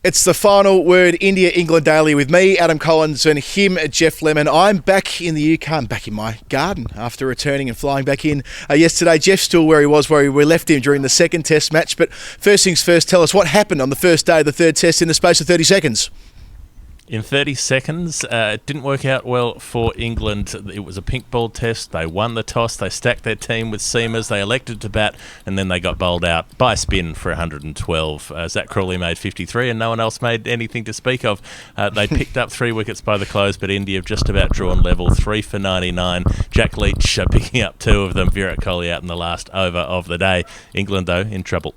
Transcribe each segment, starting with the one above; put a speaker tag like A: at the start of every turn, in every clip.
A: It's the final word, India, England Daily, with me, Adam Collins, and him, Geoff Lemon. I'm back in the UK. I'm back in my garden after returning and flying back in yesterday. Geoff's still where he was, where we left him during the second test match. But first things first, tell us what happened on the first day of the third test in the space of 30 seconds.
B: In 30 seconds, it didn't work out well for England. It was a pink ball test. They won the toss. They stacked their team with seamers. They elected to bat, and then they got bowled out by a spin for 112. Zak Crawley made 53, and no one else made anything to speak of. They picked up 3 wickets by the close, but India have just about drawn level, 3 for 99. Jack Leach picking up 2 of them. Virat Kohli out in the last over of the day. England, though, in trouble.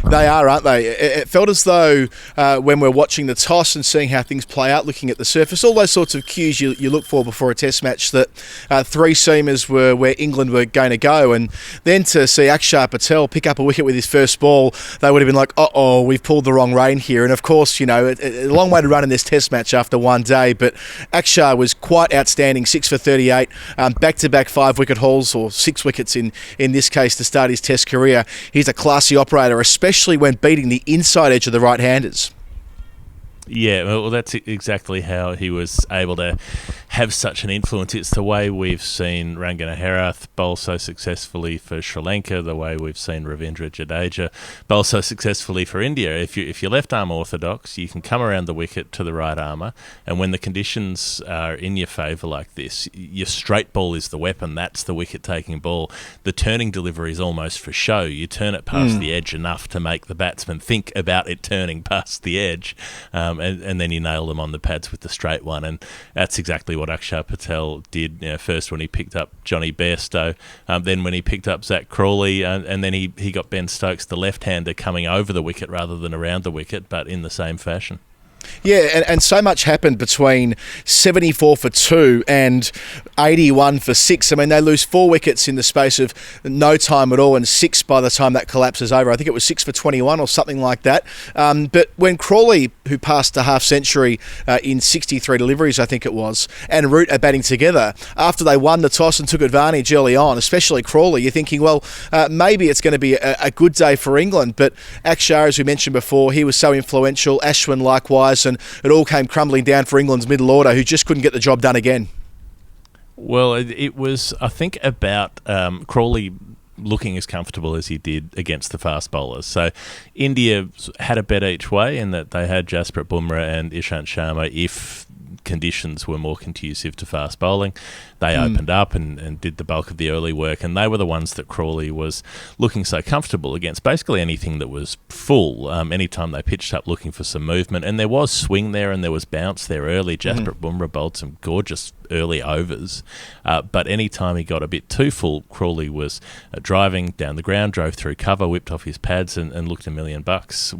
A: They are, aren't they? It felt as though when we're watching the toss and seeing how things play out, looking at the surface, all those sorts of cues you look for before a test match, that 3 seamers were where England were going to go. And then to see Axar Patel pick up a wicket with his first ball, they would have been like, uh-oh, we've pulled the wrong rein here. And of course, you know, a long way to run in this test match after one day, but Axar was quite outstanding, 6 for 38, back-to-back 5-wicket hauls, or 6 wickets in this case to start his test career. He's a classy operator, especially when beating the inside edge of the right-handers.
B: Yeah, well, that's exactly how he was able to have such an influence. It's the way we've seen Ranganaharath bowl so successfully for Sri Lanka, the way we've seen Ravindra Jadeja bowl so successfully for India. If you're left-arm orthodox, you can come around the wicket to the right armour, and when the conditions are in your favour like this, your straight ball is the weapon. That's the wicket-taking ball. The turning delivery is almost for show. You turn it past the edge enough to make the batsman think about it turning past the edge, and then you nail them on the pads with the straight one. And that's exactly what Axar Patel did. You know, first when he picked up Johnny Bairstow, then when he picked up Zak Crawley, and then he got Ben Stokes, the left-hander, coming over the wicket rather than around the wicket, but in the same fashion.
A: Yeah, and so much happened between 74 for 2 and 81 for 6. I mean, they lose 4 wickets in the space of no time at all, and 6 by the time that collapses over. I think it was 6 for 21 or something like that. But when Crawley, who passed a half-century in 63 deliveries, I think it was, and Root are batting together, after they won the toss and took advantage early on, especially Crawley, you're thinking, well, maybe it's going to be a good day for England. But Axar, as we mentioned before, he was so influential. Ashwin likewise. And it all came crumbling down for England's middle order, who just couldn't get the job done again.
B: Well, it was, I think, about Crawley looking as comfortable as he did against the fast bowlers. So India had a bet each way in that they had Jasprit Bumrah and Ishant Sharma if conditions were more conducive to fast bowling. They opened up and did the bulk of the early work, and they were the ones that Crawley was looking so comfortable against basically anything that was full. Anytime they pitched up looking for some movement, and there was swing there and there was bounce there early. Jasprit Bumrah bowled some gorgeous early overs, but anytime he got a bit too full, Crawley was driving down the ground, drove through cover, whipped off his pads and looked $1 million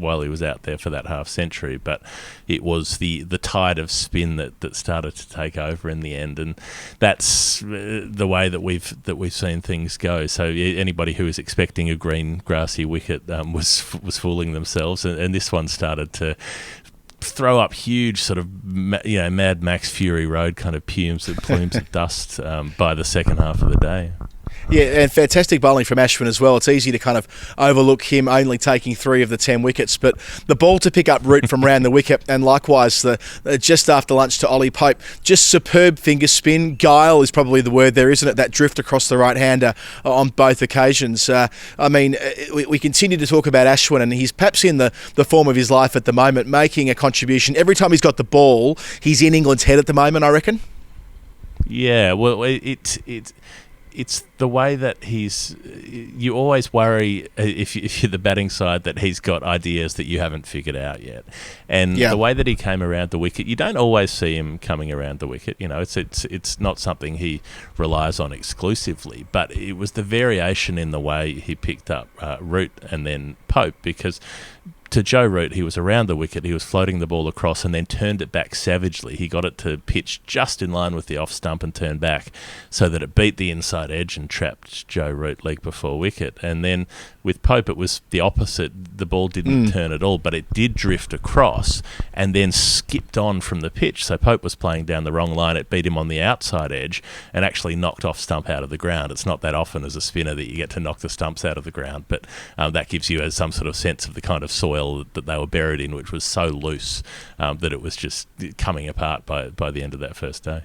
B: while he was out there for that half century. But it was the tide of spin that started to take over in the end, and that's the way that we've seen things go. So anybody who was expecting a green grassy wicket was fooling themselves, and this one started to throw up huge sort of Mad Max Fury Road kind of plumes of dust by the second half of the day.
A: Yeah, and fantastic bowling from Ashwin as well. It's easy to kind of overlook him only taking 3 of the 10 wickets, but the ball to pick up Root from round the wicket, and likewise the just after lunch to Ollie Pope, just superb finger spin. Guile is probably the word there, isn't it? That drift across the right-hander on both occasions. I mean, we continue to talk about Ashwin, and he's perhaps in the form of his life at the moment, making a contribution. Every time he's got the ball, he's in England's head at the moment, I reckon.
B: Yeah, well, it's the way that you always worry if you're the batting side that he's got ideas that you haven't figured out yet. And the way that he came around the wicket, you don't always see him coming around the wicket. You know, it's not something he relies on exclusively, but it was the variation in the way he picked up Root and then Pope, because to Joe Root, he was around the wicket, he was floating the ball across and then turned it back savagely. He got it to pitch just in line with the off stump and turn back so that it beat the inside edge and trapped Joe Root leg before wicket. And then With Pope, it was the opposite. The ball didn't turn at all, but it did drift across and then skipped on from the pitch. So Pope was playing down the wrong line. It beat him on the outside edge and actually knocked off stump out of the ground. It's not that often as a spinner that you get to knock the stumps out of the ground, but that gives you some sort of sense of the kind of soil that they were buried in, which was so loose that it was just coming apart by the end of that first day.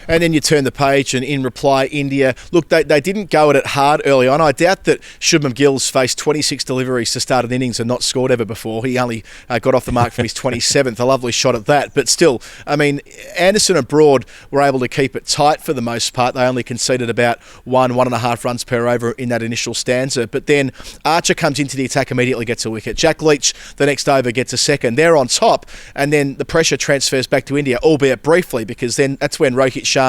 A: And then you turn the page, and in reply, India, look, they didn't go at it hard early on. I doubt that Shubman Gill's faced 26 deliveries to start an innings and not scored ever before. He only got off the mark from his 27th, a lovely shot at that. But still, I mean, Anderson and Broad were able to keep it tight for the most part. They only conceded about 1.5 runs per over in that initial stanza. But then Archer comes into the attack, immediately gets a wicket. Jack Leach, the next over, gets a second. They're on top, and then the pressure transfers back to India, albeit briefly, because then that's when Rohit Sharma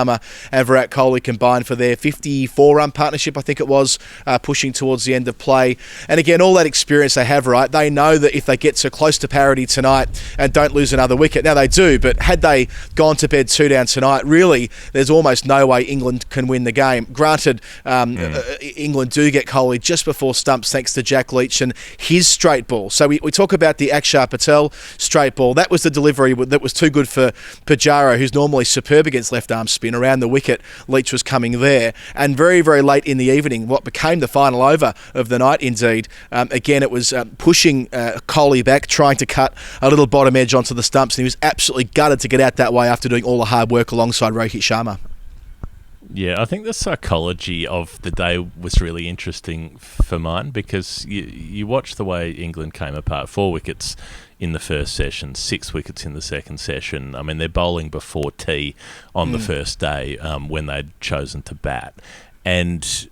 A: and Virat Kohli combined for their 54-run partnership, I think it was, pushing towards the end of play. And again, all that experience they have, right, they know that if they get so close to parity tonight and don't lose another wicket, now they do, but had they gone to bed 2 down tonight, really, there's almost no way England can win the game. Granted, England do get Kohli just before stumps thanks to Jack Leach and his straight ball. So we talk about the Axar Patel straight ball. That was the delivery that was too good for Pujara, who's normally superb against left-arm spin. Around the wicket, Leach was coming there. And very, very late in the evening, what became the final over of the night, indeed, again, it was pushing Kohli back, trying to cut a little bottom edge onto the stumps, and he was absolutely gutted to get out that way after doing all the hard work alongside Rohit Sharma.
B: Yeah, I think the psychology of the day was really interesting for mine, because you watch the way England came apart. 4 wickets in the first session, 6 wickets in the second session. I mean, they're bowling before tea on the first day when they'd chosen to bat. And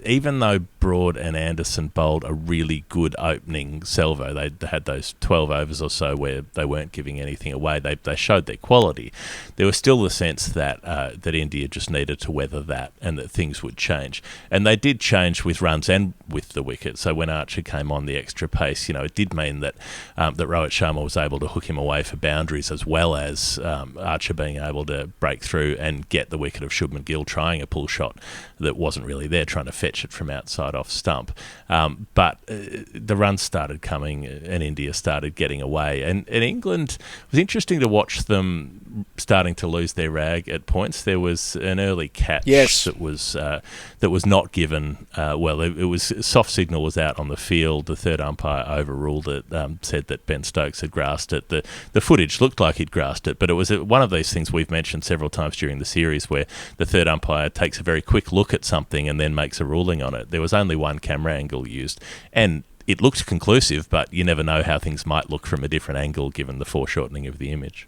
B: even though Broad and Anderson bowled a really good opening salvo, they had those 12 overs or so where they weren't giving anything away. They showed their quality. There was still the sense that that India just needed to weather that and that things would change. And they did change with runs and with the wicket. So when Archer came on the extra pace, it did mean that that Rohit Sharma was able to hook him away for boundaries, as well as Archer being able to break through and get the wicket of Shubman Gill trying a pull shot that wasn't really there, trying to fetch it from outside off stump. But the runs started coming and India started getting away. And England, it was interesting to watch them starting to lose their rag at points. There was an early catch that was not given. It was soft signal was out on the field. The third umpire overruled it, said that Ben Stokes had grasped it. The footage looked like he'd grasped it, but it was one of these things we've mentioned several times during the series where the third umpire takes a very quick look at something and then makes a ruling on it. There was only one camera angle used, and it looked conclusive, but you never know how things might look from a different angle given the foreshortening of the image.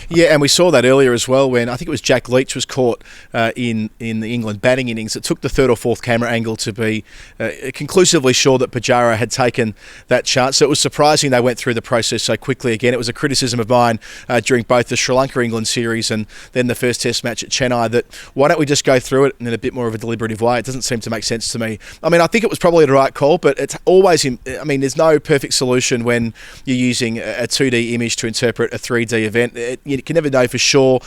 A: Yeah, and we saw that earlier as well when I think it was Jack Leach was caught in the England batting innings. It took the third or fourth camera angle to be conclusively sure that Pujara had taken that chance. So it was surprising they went through the process so quickly. Again, it was a criticism of mine during both the Sri Lanka-England series and then the first test match at Chennai that why don't we just go through it in a bit more of a deliberative way? It doesn't seem to make sense to me. I mean, I think it was probably the right call, but it's always, there's no perfect solution when you're using a 2D image to interpret a 3D event. You can never know for sure.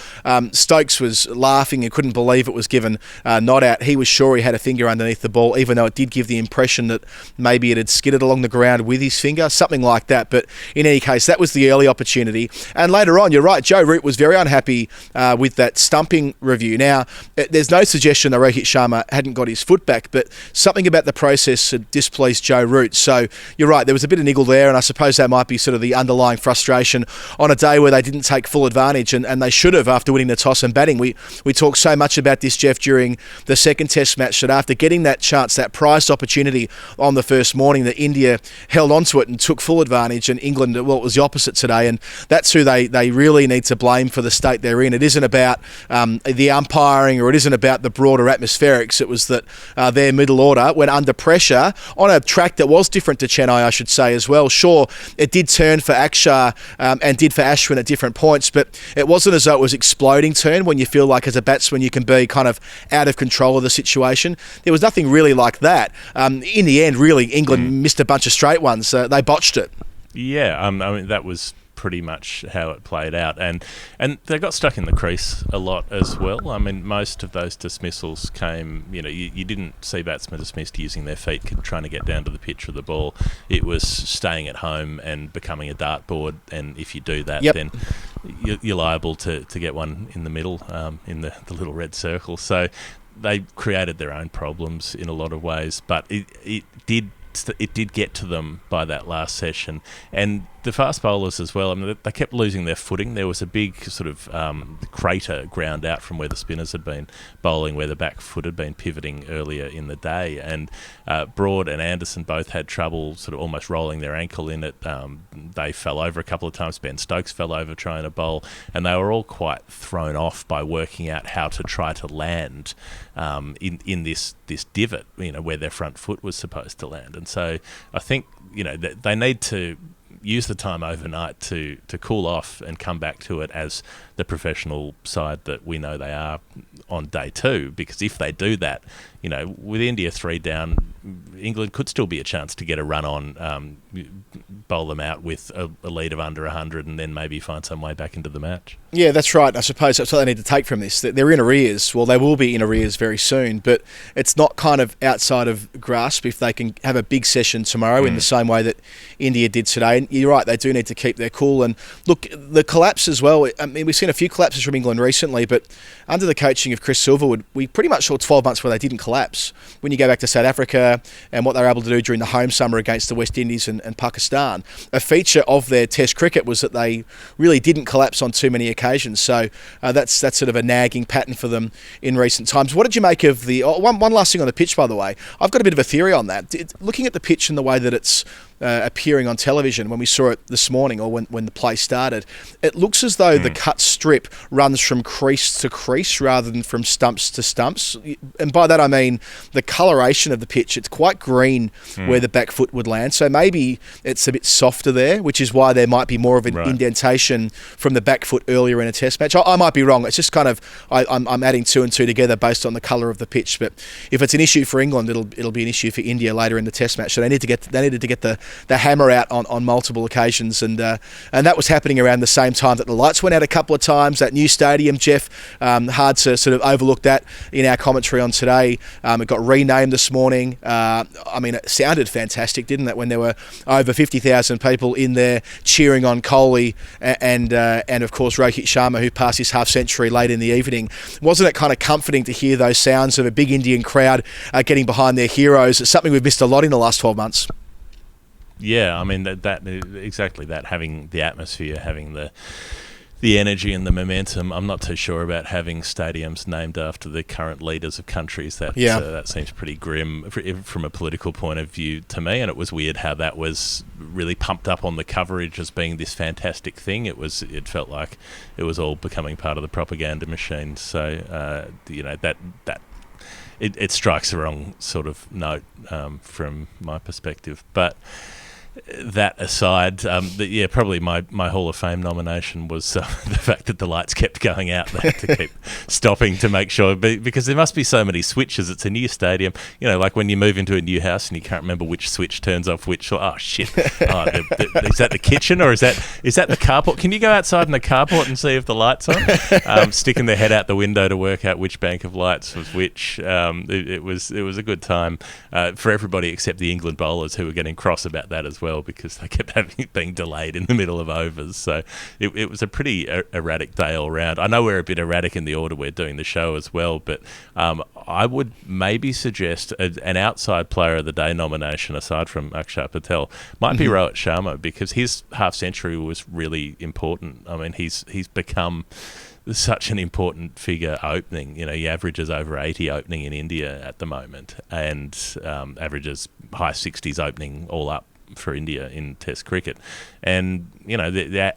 A: Stokes was laughing and couldn't believe it was given not out. He was sure he had a finger underneath the ball, even though it did give the impression that maybe it had skidded along the ground with his finger, something like that. But in any case, that was the early opportunity. And later on, you're right, Joe Root was very unhappy with that stumping review. Now, there's no suggestion that Rohit Sharma hadn't got his foot back, but something about the process had displeased Joe Root. So you're right, there was a bit of niggle there, and I suppose that might be sort of the underlying frustration on a day where they didn't take full advantage, and they should have after winning the toss and batting. We talked so much about this, Geoff, during the second test match, that after getting that chance, that prized opportunity on the first morning, that India held onto it and took full advantage, and England, well, it was the opposite today, and that's who they really need to blame for the state they're in. It isn't about the umpiring, or it isn't about the broader atmospherics. It was that their middle order, when under pressure, on a track that was different to Chennai, I should say, as well. Sure, it did turn for Axar and did for Ashwin at different points, but it wasn't as though it was exploding turn when you feel like as a batsman you can be kind of out of control of the situation. There was nothing really like that. In the end, really, England missed a bunch of straight ones. They botched it.
B: Yeah, that was pretty much how it played out. And they got stuck in the crease a lot as well. I mean, most of those dismissals came, you didn't see batsmen dismissed using their feet, trying to get down to the pitch of the ball. It was staying at home and becoming a dartboard. And if you do that, then you're liable to get one in the middle, in the little red circle. So they created their own problems in a lot of ways, but it did get to them by that last session. And the fast bowlers as well, I mean, they kept losing their footing. There was a big sort of crater ground out from where the spinners had been bowling, where the back foot had been pivoting earlier in the day. And Broad and Anderson both had trouble sort of almost rolling their ankle in it. They fell over a couple of times. Ben Stokes fell over trying to bowl. And they were all quite thrown off by working out how to try to land in this divot, where their front foot was supposed to land. And so I think, they need to use the time overnight to cool off and come back to it as the professional side that we know they are on day 2, because if they do that, with India 3 down, England could still be a chance to get a run on, bowl them out with a lead of under 100 and then maybe find some way back into the match.
A: Yeah, that's right. I suppose that's what they need to take from this. They're in arrears. Well, they will be in arrears very soon, but it's not kind of outside of grasp if they can have a big session tomorrow in the same way that India did today. And you're right, they do need to keep their cool. And look, the collapse as well, I mean, we've seen a few collapses from England recently, but under the coaching of Chris Silverwood, we pretty much saw 12 months where they didn't collapse. When you go back to South Africa and what they were able to do during the home summer against the West Indies and Pakistan, a feature of their Test cricket was that they really didn't collapse on too many occasions. So that's sort of a nagging pattern for them in recent times. What did you make of the one last thing on the pitch, by the way? I've got a bit of a theory on that. Looking at the pitch and the way that it's appearing on television when we saw it this morning, or when the play started, it looks as though the cut strip runs from crease to crease rather than from stumps to stumps. And by that I mean the coloration of the pitch. It's quite green where the back foot would land, so maybe it's a bit softer there, which is why there might be more of an indentation from the back foot earlier in a Test match. I might be wrong. It's just kind of I'm adding 2 and 2 together based on the colour of the pitch. But if it's an issue for England, it'll be an issue for India later in the Test match. So they needed to get the hammer out on multiple occasions, and that was happening around the same time that the lights went out a couple of times. That new stadium, Geoff, hard to sort of overlook that in our commentary on today. It got renamed this morning. I mean, it sounded fantastic, didn't it, when there were over 50,000 people in there cheering on Crawley and of course Rohit Sharma, who passed his half century late in the evening. Wasn't it kind of comforting to hear those sounds of a big Indian crowd getting behind their heroes? It's something we've missed a lot in the last 12 months.
B: Yeah, I mean, that exactly that, having the atmosphere, having the energy and the momentum. I'm not too sure about having stadiums named after the current leaders of countries. That seems pretty grim from a political point of view to me, and it was weird how that was really pumped up on the coverage as being this fantastic thing. It felt like it was all becoming part of the propaganda machine. So it strikes the wrong sort of note from my perspective, but. That aside, probably my Hall of Fame nomination was the fact that the lights kept going out there to keep stopping to make sure, because there must be so many switches. It's a new stadium, like when you move into a new house and you can't remember which switch turns off which. Oh shit! Is that the kitchen or is that the carport? Can you go outside in the carport and see if the light's on? Sticking their head out the window to work out which bank of lights was which. It was a good time for everybody except the England bowlers, who were getting cross about that as well, because they kept being delayed in the middle of overs. So it was a pretty erratic day all round. I know we're a bit erratic in the order we're doing the show as well, but I would maybe suggest an outside player of the day nomination, aside from Axar Patel, might be Rohit Sharma, because his half century was really important. I mean, he's become such an important figure opening. He averages over 80 opening in India at the moment, and averages high 60s opening all up for India in Test cricket. And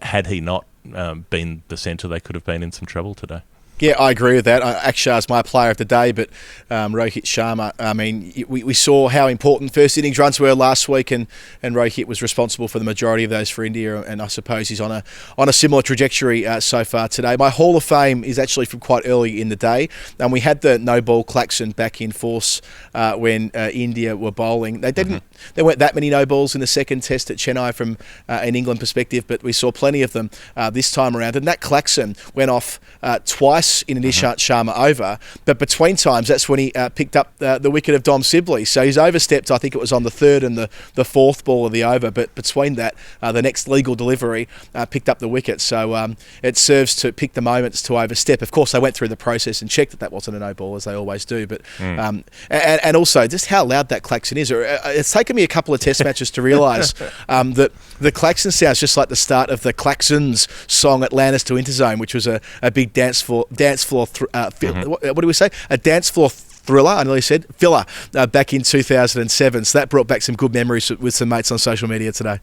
B: had he not been the centre, they could have been in some trouble today.
A: Yeah, I agree with that. Axar's my player of the day, but Rohit Sharma, I mean, we saw how important first innings runs were last week, and Rohit was responsible for the majority of those for India, and I suppose he's on a similar trajectory so far today. My Hall of Fame is actually from quite early in the day, and we had the no-ball klaxon back in force when India were bowling. There weren't that many no-balls in the second test at Chennai from an England perspective, but we saw plenty of them this time around, and that klaxon went off twice in an Ishant Sharma over, but between times that's when he picked up the wicket of Dom Sibley. So he's overstepped, I think it was on the third and the fourth ball of the over, but between that, the next legal delivery picked up the wicket. So it serves to pick the moments to overstep. Of course, they went through the process and checked that wasn't a no ball, as they always do, but and also just how loud that klaxon is. It's taken me a couple of test matches to realise that the klaxon sounds just like the start of the Klaxons song at Landers to Interzone, which was a big dance floor what do we say? A dance floor thriller, I nearly said, filler, back in 2007. So that brought back some good memories with some mates on social media today.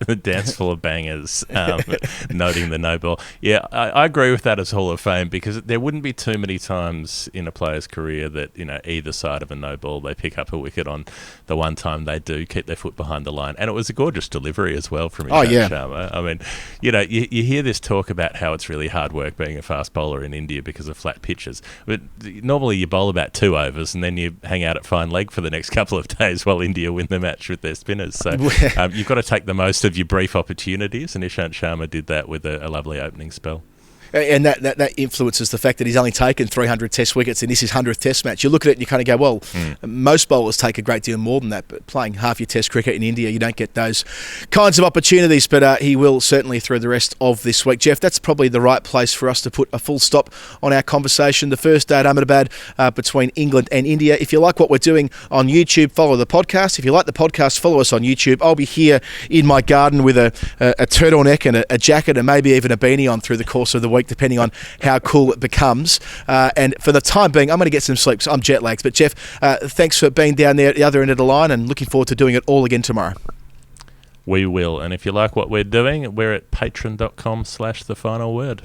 B: The dance full of bangers, noting the no ball. Yeah, I agree with that as Hall of Fame, because there wouldn't be too many times in a player's career that, either side of a no ball, they pick up a wicket on. The one time they do keep their foot behind the line. And it was a gorgeous delivery as well from Ishant Sharma. I mean, you hear this talk about how it's really hard work being a fast bowler in India because of flat pitches. But normally you bowl about 2 overs and then you hang out at fine leg for the next couple of days while India win the match with their spinners. So you've got to take the most of your brief opportunities, and Ishant Sharma did that with a lovely opening spell.
A: And that influences the fact that he's only taken 300 test wickets and this is his 100th test match. You look at it and you kind of go, well, most bowlers take a great deal more than that, but playing half your test cricket in India, you don't get those kinds of opportunities, but he will certainly through the rest of this week. Geoff, that's probably the right place for us to put a full stop on our conversation. The first day at Ahmedabad between England and India. If you like what we're doing on YouTube, follow the podcast. If you like the podcast, follow us on YouTube. I'll be here in my garden with a turtleneck and a jacket and maybe even a beanie on through the course of the week, depending on how cool it becomes. And for the time being, I'm going to get some sleep, so I'm jet lagged. But Geoff, thanks for being down there at the other end of the line, and looking forward to doing it all again tomorrow.
B: We will. And if you like what we're doing, we're at patreon.com/thefinalword.